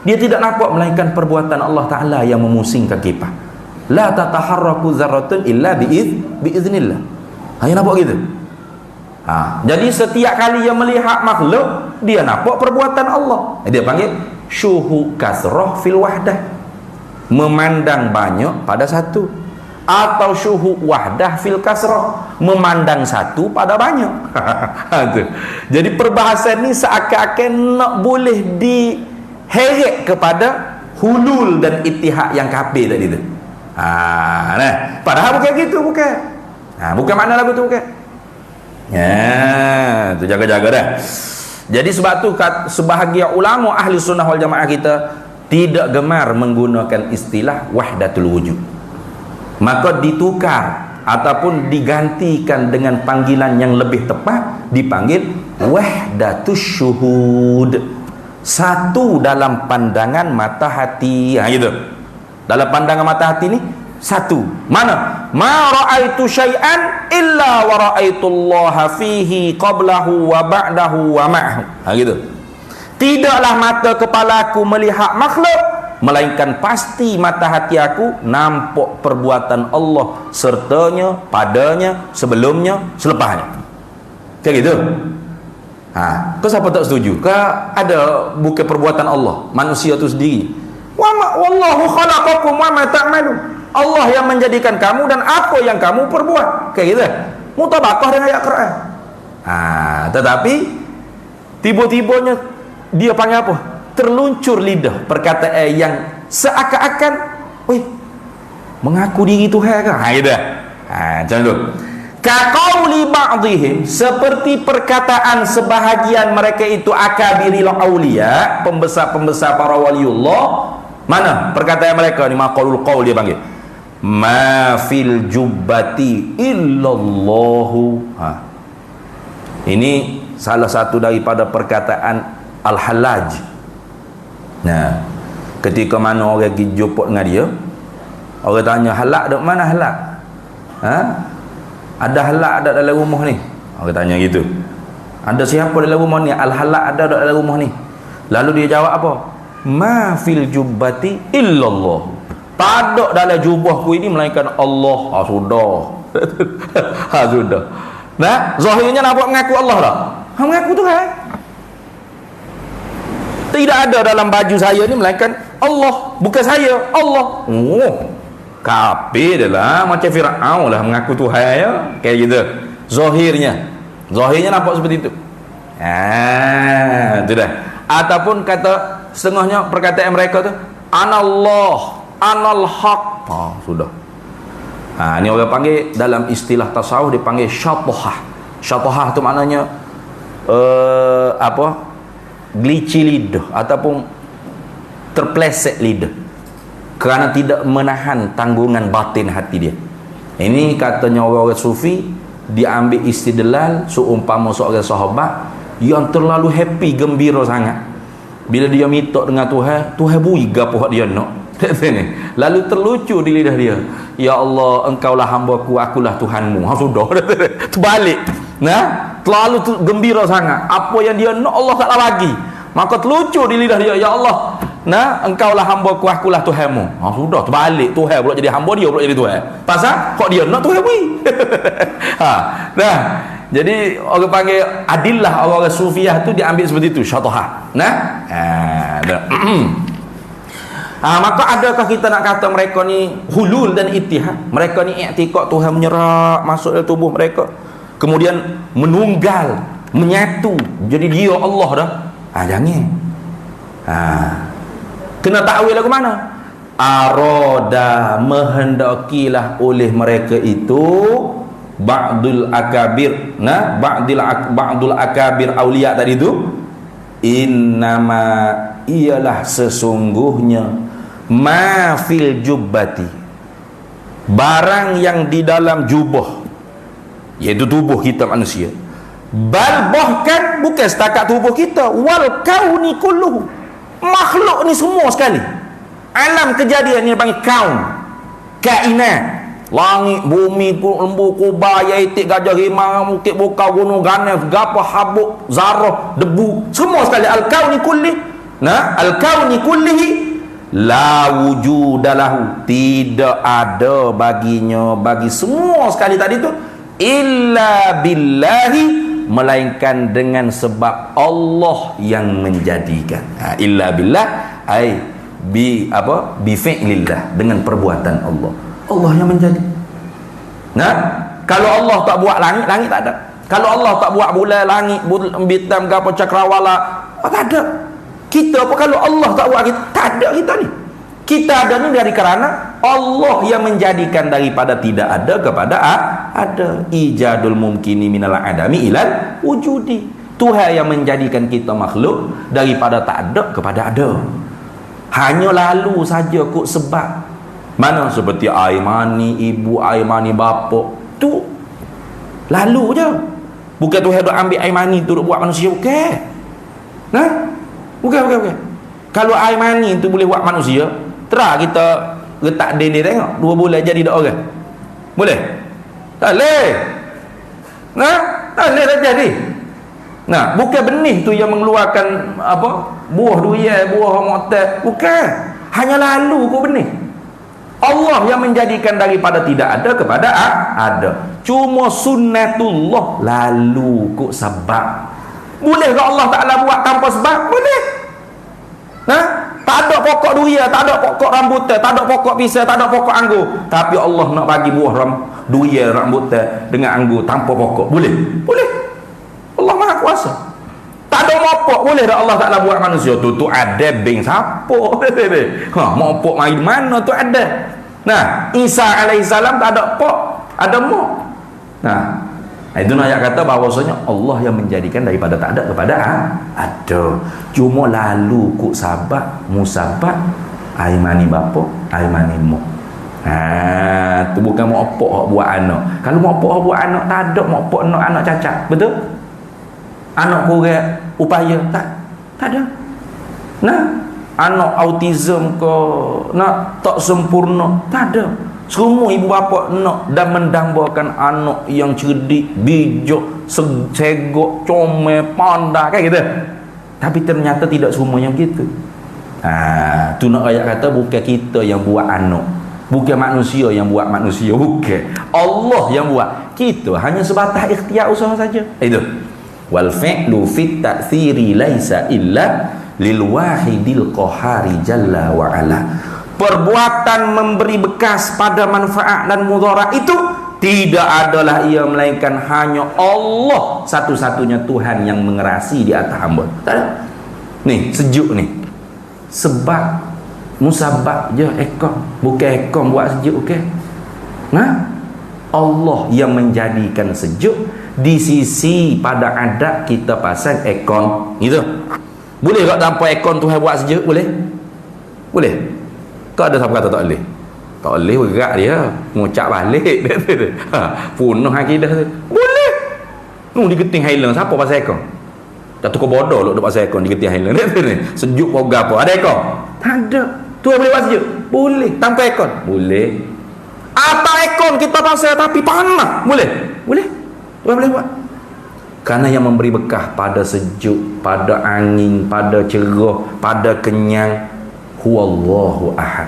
dia tidak nampak melainkan perbuatan Allah Ta'ala yang memusingkan kipas. La tataharraku zarratun illa biiznillah. Hanya nampak gitu. Jadi setiap kali dia melihat makhluk, dia nampak perbuatan Allah. Dia panggil syuhu kasrah fil wahdah, memandang banyak pada satu, atau syuhu wahdah fil kasrah, memandang satu pada banyak. Jadi perbahasan ni seakan-akan nak boleh diheret kepada hulul dan ittihad yang kafir tadi tu. Padahal bukan gitu, bukan. Bukan makna lagu tu, bukan. Tu jaga-jaga dah. Jadi sebab tu sebahagian ulama ahli sunnah wal jamaah kita tidak gemar menggunakan istilah wahdatul wujud, maka ditukar ataupun digantikan dengan panggilan yang lebih tepat, dipanggil wahdatus syuhud, satu dalam pandangan mata hati. Gitu. Dalam pandangan mata hati ni satu. Mana? Ma ra'aitu syai'an illa wa ra'aitullaha fihi qablahu wa ba'dahu wa ma'ahu. Gitu. Tidaklah mata kepalaku melihat makhluk, melainkan pasti mata hati aku nampak perbuatan Allah sertanya, padanya, sebelumnya, selepasnya. Kayak gitu. Kau siapa tak setuju? Kau ada bukan perbuatan Allah, manusia tu sendiri. Wallahu khalaqakum wa ma ta'malun. Allah yang menjadikan kamu dan apa yang kamu perbuat. Kayak gitu. Mutabaqah dengan ayat Quran. Tetapi tiba-tibanya dia panggil apa? Terluncur lidah perkataan yang seakan-akan mengaku diri Tuhan ke? Gitu. Macam tu. Kaqauli ba'dihim, seperti perkataan sebahagian mereka itu akabiril auliya, pembesar-pembesar para waliullah. Mana perkataan mereka ni? Maqalul qaul dia panggil. Ma fil jubbati illallahu. Ini salah satu daripada perkataan Al-Hallaj. Ketika mana orang pergi jumpa dengan dia, orang tanya, halak dok mana halak? Ada halak ada dalam rumah ni? Orang tanya gitu. Ada siapa dalam rumah ni? Al-halak ada dalam rumah ni? Lalu dia jawab apa? Ma fil jubbati illallah. Tak dalam jubahku ini melainkan Allah. Sudah. Sudah. Zahirnya nampak mengaku Allah tak? Mengaku Tuhan. Tidak ada dalam baju saya ni melainkan Allah, bukan saya, Allah. Kafir adalah macam Firaun lah mengaku Tuhan ya. Kayak gitu. Zahirnya nampak seperti itu. Itu dah. Ataupun kata setengahnya perkataan mereka tu, anallah, anal haq. Sudah. Ini orang panggil dalam istilah tasawuf dipanggil syatahah. Syatahah tu maknanya glitchy lidah ataupun terpleset lidah kerana tidak menahan tanggungan batin hati dia. Ini katanya orang-orang sufi, diambil istidlal seumpama seorang sahabat yang terlalu happy, gembira sangat bila dia minta dengan Tuhan, Tuhan beri gapo dia nak. Lalu terlucu di lidah dia, ya Allah, engkaulah hamba-Ku, akulah Tuhanmu. Sudah. Terbalik. Terlalu gembira sangat, apa yang dia nak Allah taklah bagi, maka terlucu di lidah dia, ya Allah, engkaulah hamba-Ku, akulah Tuhanmu. Sudah, terbalik. Tuhan pula jadi hamba, dia pula jadi Tuhan. Pasal kok dia nak Tuhan beri. Jadi orang panggil adillah, orang sufiah tu diambil seperti itu, syatahah. Maka adakah kita nak kata mereka ni hulul dan ittihad? Mereka ni i'tiqad Tuhan menyerap masuk dalam tubuh mereka, kemudian menunggal, menyatu, jadi dia Allah dah. Jangan. Kena takwil lagu mana? Arada, menghendakilah oleh mereka itu ba'dul akabir, ba'dul akabir aulia tadi itu, innama ialah sesungguhnya ma fil jubbati, barang yang di dalam jubah, iaitu tubuh kita manusia. Bal, bahkan bukan setakat tubuh kita, wal kauni kulluhu, makhluk ni semua sekali. Alam kejadian ni panggil kaun, kainat. Langit, bumi, lembu, kubah, itik, gajah, rimau, bukit, bukau, gunung, ganas, gapa, habuk, zarah, debu, semua sekali. Al-kauni kulli, nah, al-kauni kullihi la wujudalahu, tidak ada baginya, bagi semua sekali tadi tu, illa billahi, melainkan dengan sebab Allah yang menjadikan. Illa billah ai bi apa, bi fi'lillah, dengan perbuatan Allah. Allah yang menjadi. Nah, kalau Allah tak buat langit, langit tak ada. Kalau Allah tak buat bulan, langit, bintang, apa, cakrawala, tak ada. Kita apa kalau Allah tak buat kita? Tak ada kita ni. Kita ada ni dari kerana Allah yang menjadikan daripada tidak ada kepada ada. Ijadul mumkini minal adami ilal wujudi. Tuhan yang menjadikan kita makhluk daripada tak ada kepada ada. Hanya lalu saja kok sebab. Mana seperti air mani ibu, air mani bapa, tu lalu je. Bukan Tuhan duk ambil air mani tu duk buat manusia, bukan. Nah, bukan. Kalau air mani tu boleh buat manusia, terah kita letak dia tengok 2 bulan jadi dak orang. Boleh? Tak boleh. Nah, tak boleh dah jadi. Nah, bukan benih tu yang mengeluarkan apa? Buah durian, buah motek, bukan. Hanya lalu kok benih. Allah yang menjadikan daripada tidak ada kepada ada. Cuma sunnatullah, lalu kok sebab. Boleh ke Allah Ta'ala buat tanpa sebab? Boleh. Nah, tak ada pokok durian, tak ada pokok rambutan, tak ada pokok pisang, tak ada pokok anggur, tapi Allah nak bagi buah durian, rambutan dengan anggur tanpa pokok. Boleh? Boleh. Allah Maha Kuasa. Tak ada mopok, boleh dah Allah Ta'ala buat manusia tu ada beng siapa? Mopok main mana tu ada. Nah, Isa alaihissalam tak ada pok, ada mok. Nah, itu ayat kata bahawasanya Allah yang menjadikan daripada tak ada kepada ada. Cuma lalu kuk sabak musabak air mani bapa, air mani mok. Tu bukan mopok buat anak. Kalau mopok buat anak, tak ada mopok anak cacat. Betul? Anak kurang upaya, tak ada. Nah, anak autism ke, nak tak sempurna, tak ada. Semua ibu bapa nak dan mendambakan anak yang cerdik, bijak, segok, comel, pandai, kan gitu. Tapi ternyata tidak semuanya begitu. Tu nak ayat kata bukan kita yang buat anak, bukan manusia yang buat manusia, bukan. Allah yang buat. Kita hanya sebatas ikhtiar usaha saja. Itu. Wal fi'lu fit ta'thiri laisa illa lil wahidil qahari jalla wa ala. Perbuatan memberi bekas pada manfaat dan mudarat itu tidak adalah ia melainkan hanya Allah satu-satunya Tuhan yang mengerasi di atas hamba. Tak ada. Ni sejuk ni. Sebab musabab je ekor, bukan ekor buat sejuk, okey. Nah, Allah yang menjadikan sejuk. Di sisi pada adat kita pasang ekon gitu. Boleh tak tanpa ekon Tuhan buat sejuk? Boleh? Boleh? Kau ada siapa kata tak boleh? Tak boleh, berat dia ngucap balik. Punah akidah tu. Boleh. Di Geting Highland siapa pasang ekon? Tak tukar bodoh lu duk pasang ekon di Geting Highland. Sejuk kau gapo? Ada ekon? Tak ada. Tuhan boleh buat sejuk? Boleh. Tanpa ekon? Boleh. Apa ekon kita pasang tapi panas? Boleh? Boleh. Tuhan boleh buat. Karena yang memberi bekah pada sejuk, pada angin, pada cerah, pada kenyang, huwallahu ahad.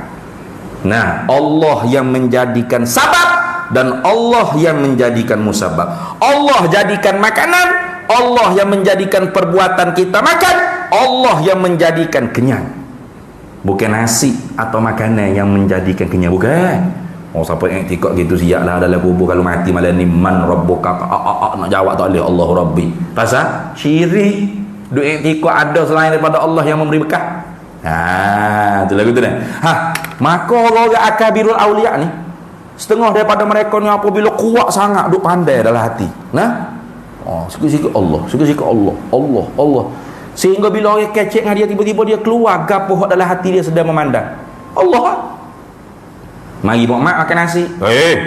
Nah, Allah yang menjadikan sabab dan Allah yang menjadikan musabab. Allah jadikan makanan, Allah yang menjadikan perbuatan kita makan, Allah yang menjadikan kenyang. Bukan nasi atau makanan yang menjadikan kenyang, bukan. Siapa yang iktikad gitu siaplah dalam kubur kalau mati malam ni man rabbuka nak jawab tak boleh Allah rabbi. Pasal syirik. Duk iktikad ada selain daripada Allah yang memberi bekah. Tu lagu tu dah. Maka orang akabirul auliya ni setengah daripada mereka ni apabila kuat sangat duk pandai dalam hati. Nah. Sikit-sikit Allah, sikit-sikit Allah. Allah. Sehingga bila orang kecek dengan dia tiba-tiba dia keluar gapo hak dalam hati dia sedang memandang. Allah. Mari buat mak makan nasi.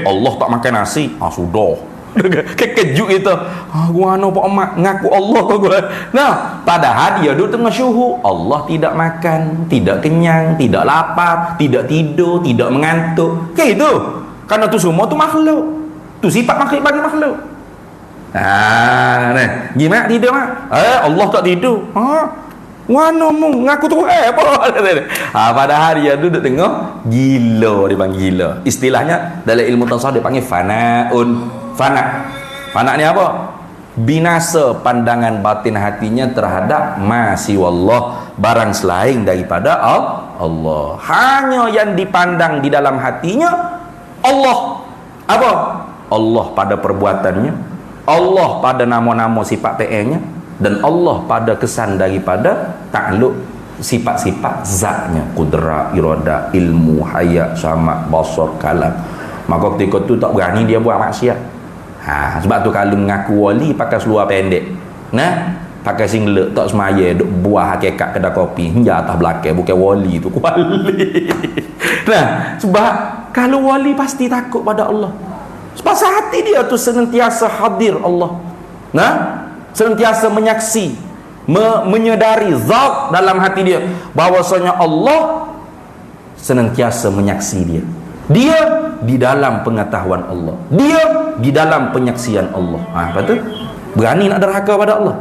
Allah tak makan nasi. Sudah. Kekejut kita. Gua ano pak mak ngaku Allah kau gua. Nah, padahal dia duduk tengah syuhud. Allah tidak makan, tidak kenyang, tidak lapar, tidak tidur, tidak mengantuk. Kayak gitu. Karena tu semua tu makhluk. Tu sifat makhluk bagi makhluk. Nah, gimana tidur mak? Allah tak tidur. Wano mu ngaku tu apa? Padahal dia duduk tengok gila, dia panggil gila. Istilahnya dalam ilmu tasawuf dia panggil fanaun. Fana ni apa? Binasa pandangan batin hatinya terhadap wallah, barang selain daripada Allah. Hanya yang dipandang di dalam hatinya Allah. Apa? Allah pada perbuatannya, Allah pada nama-nama sifat PN-nya, dan Allah pada kesan daripada takluk sifat-sifat zatnya, kudrat, irada, ilmu, hayat, sama, basar, kalam. Maka ketika tu tak berani dia buat maksiat. Sebab tu kalau mengaku wali pakai seluar pendek, pakai singlet, tak semaya, duk buah hakikat kedai kopi hingga atas belakang, bukan wali tu, wali. Sebab kalau wali pasti takut pada Allah. Sebab hati dia tu senantiasa hadir Allah. Senantiasa menyaksi, menyedari zat dalam hati dia bahwasanya Allah senantiasa menyaksi dia. Dia di dalam pengetahuan Allah, dia di dalam penyaksian Allah. Lepas tu berani nak derhaka pada Allah.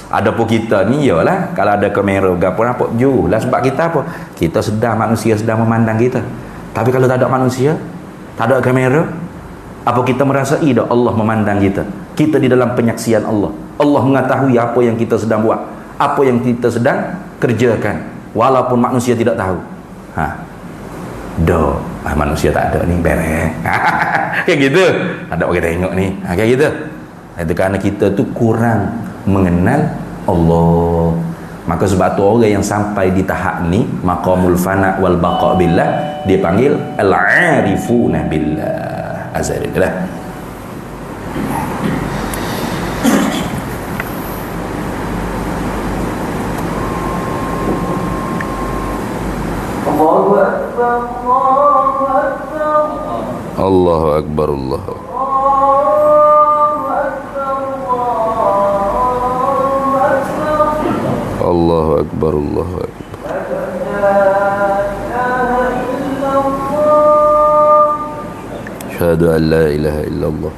Adapun kita ni ialah kalau ada kamera gapo nampak jauh lah. Sebab kita apa? Kita sedang, manusia sedang memandang kita. Tapi kalau tak ada manusia, tak ada kamera, apa kita merasai dah Allah memandang kita? Kita di dalam penyaksian Allah. Allah mengetahui apa yang kita sedang buat, apa yang kita sedang kerjakan, walaupun manusia tidak tahu. Manusia tak ada ni, beres. Kayak gitu. Ada orang tengok ni. Kayak gitu. Itu kerana kita tu kurang mengenal Allah. Maka sebab tu orang yang sampai di tahap ni, maqamul fana wal baqa billah, dia panggil al-arifuna billah. Azzarillah. Allahu Akbar, Allahu Akbar. Allahu Akbar, Allahu Akbar. Asyhadu an la ilaha illallah.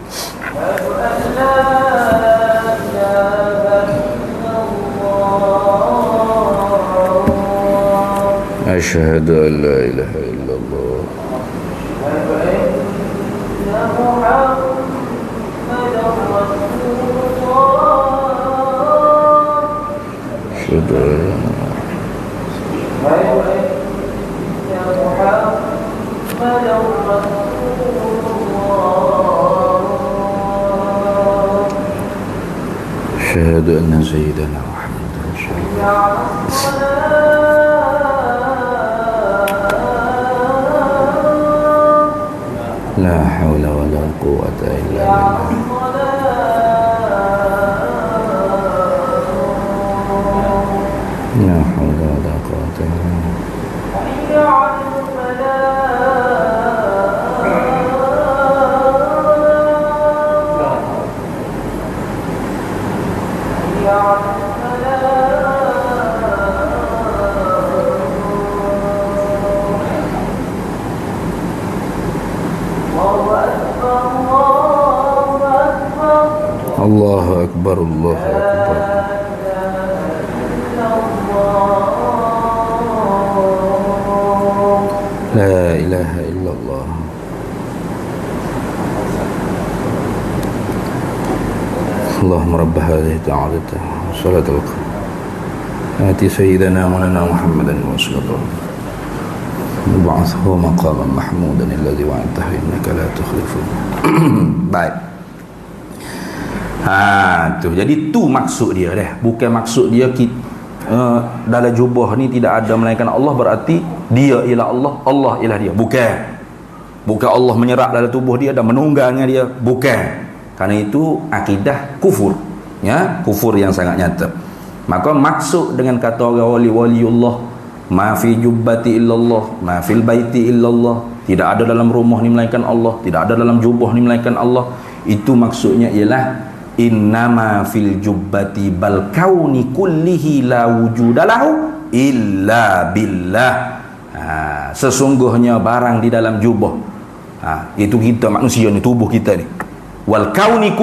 Asyhadu an la ilaha illallah. Asyhadu anna sayyidana Muhammad Rasulullah. La hawla wa la quwwata illa billah. La hawla wa la quwwata illa billah. Allahu Akbar, Allahu Akbar. La ilaha illallah. Allahumma rabb hadhihi ta'alata salatul qiyam ati sayyidina maulana Muhammadan wa sallallahu wab'athu maqaman mahmudan alladhi wa'adtahu innaka la tukhlifu. Baik. Tu jadi tu maksud dia dah. Bukan maksud dia dalam jubah ni tidak ada melainkan Allah berarti dia ialah Allah, Allah ialah dia. Bukan Allah menyerap dalam tubuh dia dan menunggannya dia. Bukan. Karena itu akidah kufur, ya, kufur yang sangat nyata. Maka maksud dengan kata orang wali-waliullah Ma fi jubbati illallah, ma fil baiti illallah. Tidak ada dalam rumah ni melainkan Allah, tidak ada dalam jubah ni melainkan Allah. Itu maksudnya ialah innama fil jubbati bal kauni kullihi la wujudalahu illa billah. Sesungguhnya barang di dalam jubah, itu kita manusia ni, tubuh kita ni, wal kauni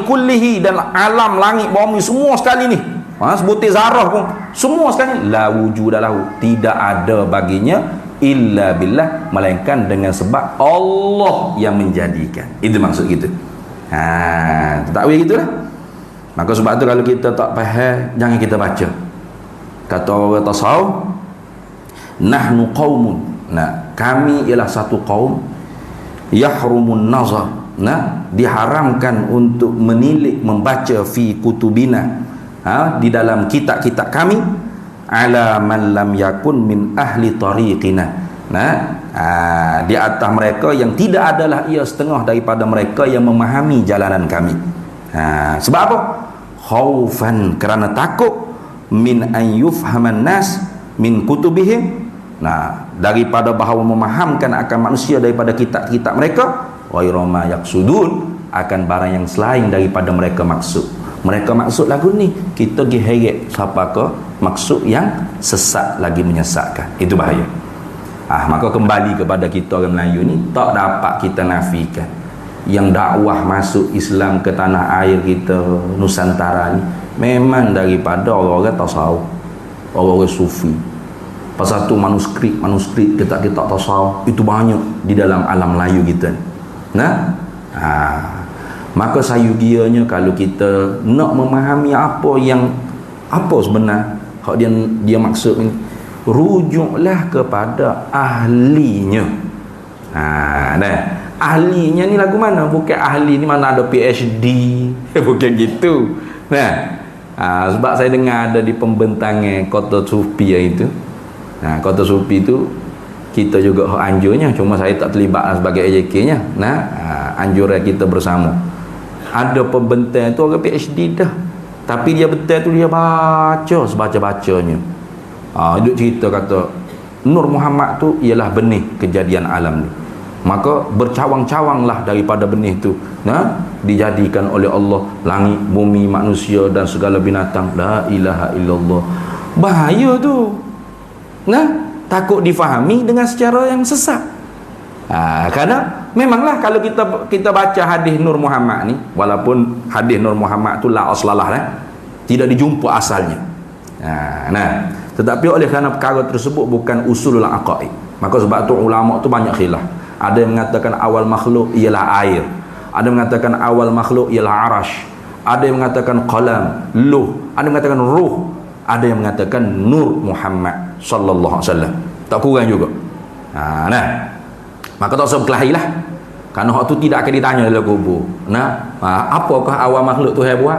kullihi, dan alam langit bumi semua sekali ni, sebutir zarah pun semua sekali, la wujudalahu, tidak ada baginya illa billah, melainkan dengan sebab Allah yang menjadikan. Itu maksud kita. Takwil gitulah. Maka sebab tu kalau kita tak faham, jangan kita baca. Kata orang tasawuf, nahnu qaumun, kami ialah satu kaum, yahrumun nazar, diharamkan untuk menilik, membaca fi kutubina, di dalam kitab-kitab kami, ala man lam yakun min ahli tariqina, di atas mereka yang tidak adalah ia setengah daripada mereka yang memahami jalanan kami. Sebab apa? Khaufan, kerana takut, min an yufhaman nas min kutubihim, daripada bahawa memahamkan akan manusia daripada kitab-kitab mereka, ghairu ma yaqsudun, akan barang yang selain daripada mereka maksud. Mereka maksud lagu ni, kita pergi heret siapa ke maksud yang sesat lagi menyesatkan. Itu bahaya. Maka kembali kepada kita orang Melayu ni, tak dapat kita nafikan yang dakwah masuk Islam ke tanah air kita Nusantara ni memang daripada orang-orang tasawuf, orang-orang sufi. Pasal tu manuskrip kitab-kitab tasawuf itu banyak di dalam alam Melayu kita. Maka sayugianya kalau kita nak memahami apa sebenar hak dia maksud ni, rujuklah kepada ahlinya. Ahlinya ni lagu mana? Bukan ahli ni mana ada PhD. Bukan gitu. Sebab saya dengar ada di pembentangan Kota Sufi itu. Kota Sufi itu kita juga anjurnya, cuma saya tak terlibat sebagai AJK-nya. Anjuran kita bersama. Ada pembentang tu orang PhD dah, tapi dia betul tu dia baca sebaca-bacanya. Duk cerita kata Nur Muhammad tu ialah benih kejadian alam ni. Maka bercawang-cawanglah daripada benih tu, dijadikan oleh Allah langit, bumi, manusia dan segala binatang. La ilaha illallah. Bahaya tu. Takut difahami dengan secara yang sesat. Karena memanglah kalau kita baca hadis Nur Muhammad ni, walaupun hadis Nur Muhammad tu la aslalah, tidak dijumpa asalnya. Tetapi oleh kerana perkara tersebut bukan usulul aqaid, maka sebab tu ulama tu banyak khilaf. Ada yang mengatakan awal makhluk ialah air, ada yang mengatakan awal makhluk ialah arash, ada yang mengatakan qalam, luh, ada yang mengatakan ruh, ada yang mengatakan Nur Muhammad sallallahu alaihi wasallam. Tak kurang juga. Maka tak usah berkelahi lah, kerana hak tu tidak akan ditanya dalam kubur. Apakah awal makhluk tu hai buat?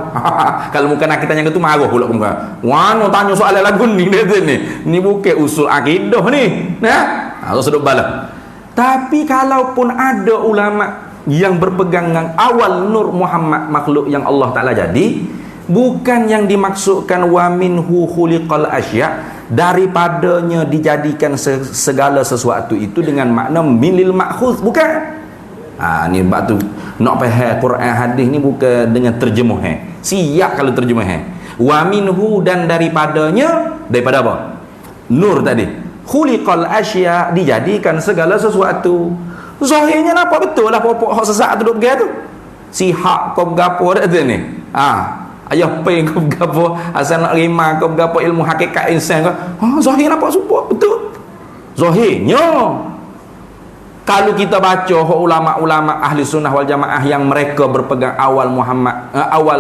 Kalau bukan nak kita tanya tu marah pula muka. Wano tanya soalan lagu ni dia ni. Ni bukan usul akidah ni. Tak sedap bala. Tapi kalaupun ada ulama yang berpegang dengan awal Nur Muhammad makhluk yang Allah Taala jadi, bukan yang dimaksudkan wa minhu khuliqal asya', daripadanya dijadikan segala sesuatu itu dengan makna minil ma'khuz, bukan. Ni sebab tu nak faham Quran hadis ni bukan dengan terjemahan. Siap kalau terjemahan. Wa minhu, dan daripadanya, daripada apa? Nur tadi. Khuliqal asya', dijadikan segala sesuatu. Zahirnya nampak betul lah pokok hak sesat tu duk pergi tu. Si hak kau gapo dak tu ni. Ayah peng kau gapo, asal nak rima kau gapo ilmu hakikat insan kau. Zahir nampak support betul. Zahirnya kalau kita baca ulama-ulama ahli sunnah wal jamaah yang mereka berpegang awal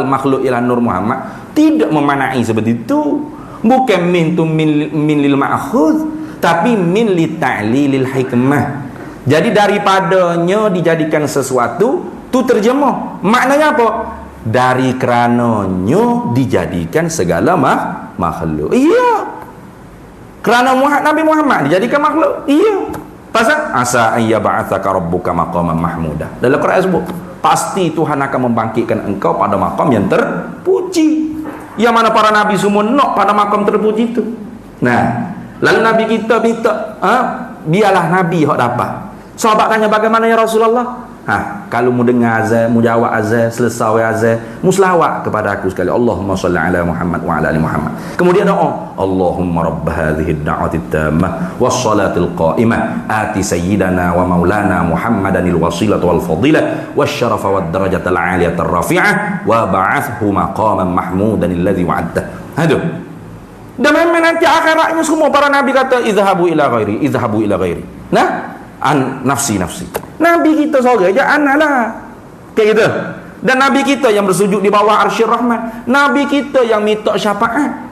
makhluk ialah Nur Muhammad, tidak memanai seperti itu. Bukan min lil ma'khuz, tapi min li ta'lilil hikmah. Jadi daripadanya dijadikan sesuatu, tu terjemah. Maknanya apa? Dari kerananya dijadikan segala makhluk. Iya. Kerana Nabi Muhammad dijadikan makhluk. Iya. Pasal asa ayya ba'atsaka rabbuka maqaman mahmuda. Dalam Quran sebut, pasti Tuhan akan membangkitkan engkau pada makam yang terpuji. Yang mana para nabi semua nak pada makam terpuji itu. Nah, lalu Nabi kita minta, biarlah Nabi hok dapat. Sahabat tanya, bagaimana ya Rasulullah? Kalau mu dengar azan, mu jawab azan, selesai azan, mu selawat kepada aku sekali. Allahumma salli ala Muhammad wa ala ali Muhammad. Kemudian doa, Allahumma rabb hadhihi ad-da'wati at-tammah was-salatil qa'imah ati sayyidana wa maulana Muhammadanil wasilata wal fadilah wasyarafa wad darajatal 'aliyatar rafi'ah wa ba'athhu maqaman mahmudan alladhi wa'adta. Aduh. Dan memang nanti akhiratnya semua para nabi kata izhabu ila ghairi, izhabu ila ghairi. Nah, nafsi. Nabi kita sorang aja analah. Kayak gitu. Dan Nabi kita yang bersujud di bawah Arsyir Rahman. Nabi kita yang minta syafaat.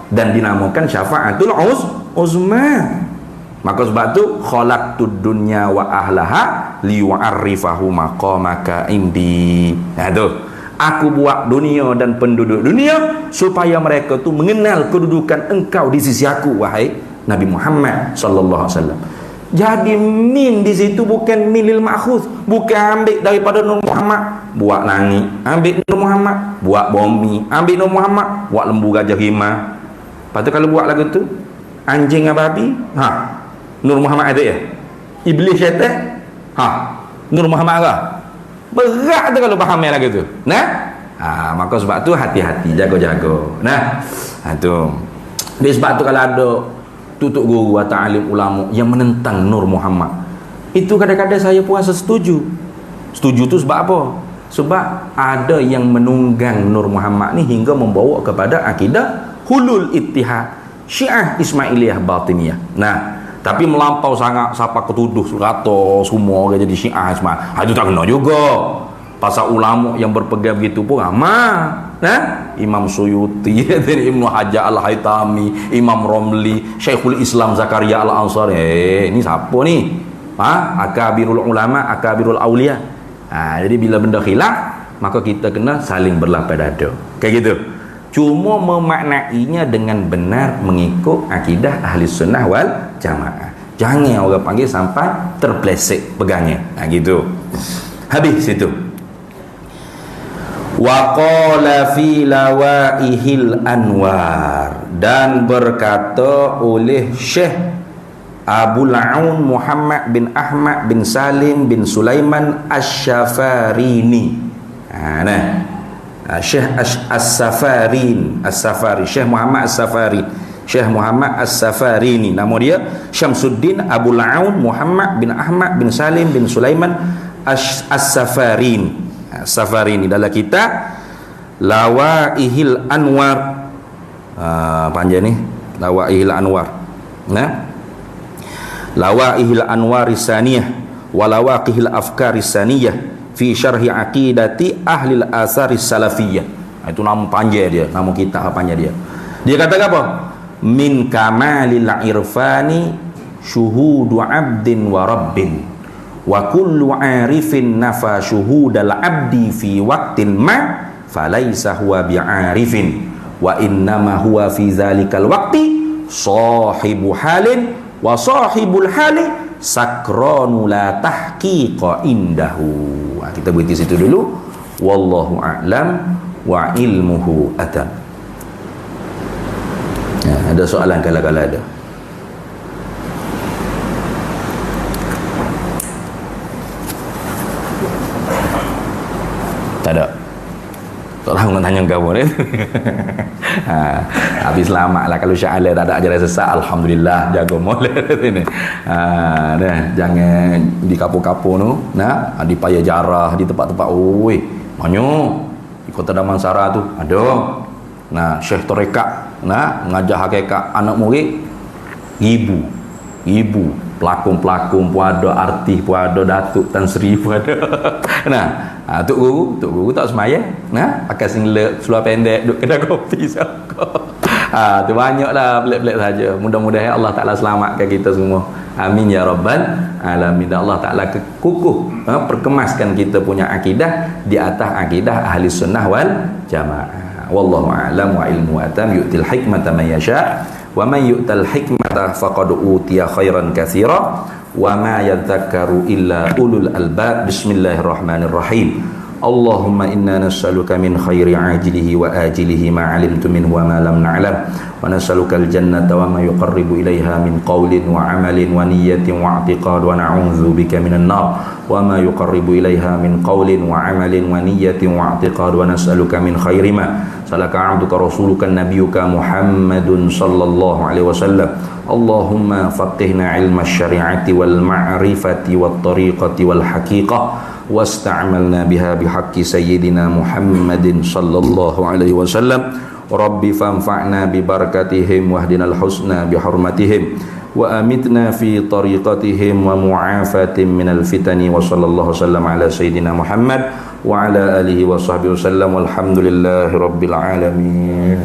Dan dinamakan syafaatul uzma. Maka sebab tu khalaqtud dunya wa ahlaha liwa'arifahu maqamaka indi. Nah tu. Aku buat dunia dan penduduk dunia supaya mereka tu mengenal kedudukan engkau di sisi aku, wahai Nabi Muhammad sallallahu alaihi wasallam. Jadi min di situ bukan milil ma'khuz, bukan ambil daripada Nur Muhammad buat langit, ambil Nur Muhammad buat bumi, ambil Nur Muhammad buat lembu gajah rimau. Lepas tu kalau buat lagu tu anjing dan babi, Nur Muhammad ada ya. Iblis syaitan, Nur Muhammad lah. Berat tu kalau faham lagu tu. Nah, maka sebab tu hati-hati, jaga-jaga. Nah, tu. Dia sebab tu kalau ada tutup guru atau alim ulama yang menentang Nur Muhammad, itu kadang-kadang saya pun rasa setuju tu sebab apa? Sebab ada yang menunggang Nur Muhammad ni hingga membawa kepada akidah hulul ittihad Syiah Ismailiyah Batiniyah. Nah, tapi melampau sangat siapa ketuduh kata semua orang jadi Syiah Ismail, itu tak kena juga. Pasal ulama yang berpegang begitu pun ramai. Imam Suyuti, Ibnu Hajar Al-Haytami, Imam Romli, Syekhul Islam Zakaria Al-Ansari. Ini siapa ni? Akabirul ulama, akabirul aulia. Jadi bila benda khilaf, maka kita kena saling berlapis dada. Kayak gitu. Cuma memaknainya dengan benar mengikut akidah ahli sunnah wal jamaah. Jangan orang panggil sampai terpleset pegangnya. Gitu. Habis situ. Wa qala fi lawaihil anwar, dan berkata oleh Syekh Abul Aun Muhammad bin Ahmad bin Salim bin Sulaiman Asy-Syafarini. Syekh As-Safari, Syekh Muhammad As-Safari, Syekh Muhammad As-Safarini. Nama dia Syamsuddin Abul Aun Muhammad bin Ahmad bin Salim bin Sulaiman As-Safarini. Safarini dalam kitab Lawaihil Anwar, panjang ni Lawaihil Anwar, Lawaihil Anwar Saniyah wa Lawaqihil Afkar Saniyah fi syarhi aqidati ahli al-athar salafiyah. Itu nama panjang dia, nama kitab panjang dia. Dia kata apa? Min kamalil irfani syuhudu abdin wa rabbin wa kullu arifin nafa syuhudal abdi fi waqtin ma falaysa huwa bi'arifin wa innama huwa fi zalikal waqti sahibu halin wa sahibul hali sakranu la tahqiqa indahu. Kita berhenti situ dulu. Wallahu a'lam wa ilmuhu atam. Ada soalan kalau ada? Tak ada. Tak tahu nak tanya kau ni. Habis selamat lah kalau Sya'ala tak ada ajaran sesat, alhamdulillah, jaga molek sini. Jangan di kapu-kapu tu, di payah jarah di tempat-tempat banyak. Di Kota Damansara tu ada. Syekh Tarekat mengajar hakikat anak murid ibu pelakon-pelakon pun ada, artis pun ada, Datuk Tan Sri pun ada. Tok guru tak semaya, pakai singlet seluar pendek duduk kedai kopi tu banyaklah pelik-pelik saja. Mudah-mudahan Allah Taala selamatkan kita semua. Amin ya rabbal alamin. Allah Taala kukuh perkemaskan kita punya akidah di atas akidah ahli sunnah wal jamaah. Wallahu a'lam wa ilmu atam yu'til hikmata man yasha wa man yu'tal hikmata faqad utiya khairan katsira wa ma yadhakkaru illa ulul albab. Bismillahirrahmanirrahim. Allahumma inna nas'aluka min khairi ajilihi wa ajilihi ma 'alimtu minhu wa ma lam na'lam wa nas'aluka al-jannata wa ma yuqarribu ilaiha min qawlin wa 'amalin wa niyyatin wa i'tiqad wa na'udzu bika minan nar wa ma yuqarribu ilaiha min qawlin wa 'amalin wa niyyatin wa i'tiqad wa nas'aluka min khairi ma salaka 'abduka rasuluka nabiyyuka Muhammadun sallallahu alaihi wasallam. Allahumma faqihna 'ilma asy-syari'ati wal ma'rifati wat tariqati wal haqiqah واستعملنا بها بحق سيدنا محمد صلى الله عليه وسلم ربي فانفعنا ببركتهم واهدنا الحسنى بحرمتهم وأمتنا في طريقتهم ومعافاة من الفتن وصلى الله وسلم على سيدنا محمد وعلى آله وصحبه وسلم والحمد لله رب العالمين.